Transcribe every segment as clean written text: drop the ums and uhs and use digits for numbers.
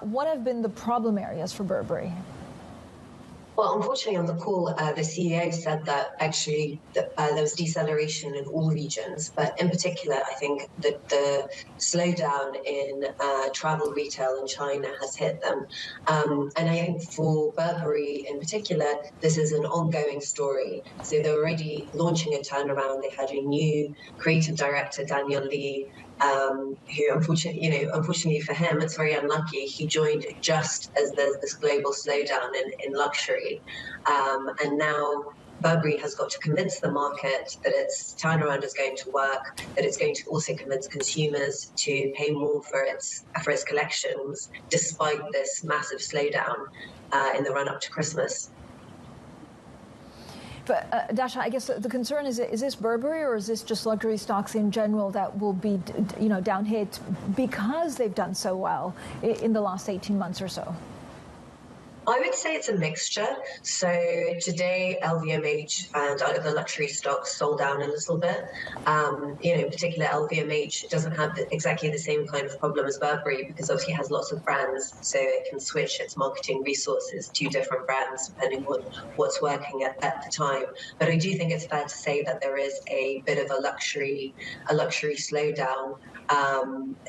What have been the problem areas for Burberry? Well, unfortunately, on the call, the CEO said that actually there was deceleration in all regions, but in particular, I think that the slowdown in travel retail in China has hit them. And I think for Burberry in particular, this is an ongoing story. So they're already launching a turnaround. They had a new creative director, Daniel Lee, who unfortunately for him, it's very unlucky. He joined just as there's this global slowdown in luxury. And now Burberry has got to convince the market that its turnaround is going to work, that it's going to also convince consumers to pay more for its collections, despite this massive slowdown in the run-up to Christmas. But Dasha, I guess the concern is this Burberry, or is this just luxury stocks in general that will be, down hit because they've done so well in the last 18 months or so? I would say it's a mixture. So today, LVMH and other luxury stocks sold down a little bit. In particular, LVMH doesn't have exactly the same kind of problem as Burberry because obviously it has lots of brands, so it can switch its marketing resources to different brands depending on what's working at the time. But I do think it's fair to say that there is a bit of a luxury slowdown.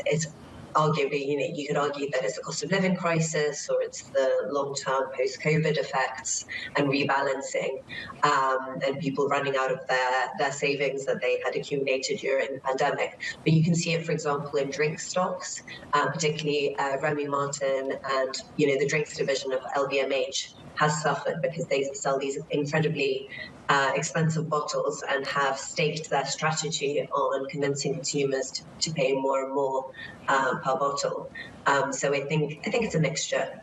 It's arguably, you could argue that it's a cost of living crisis, or it's the long-term post-COVID effects and rebalancing, and people running out of their savings that they had accumulated during the pandemic. But you can see it, for example, in drink stocks, particularly Remy Martin and the drinks division of LVMH has suffered because they sell these incredibly expensive bottles and have staked their strategy on convincing consumers to pay more and more per bottle. So I think it's a mixture.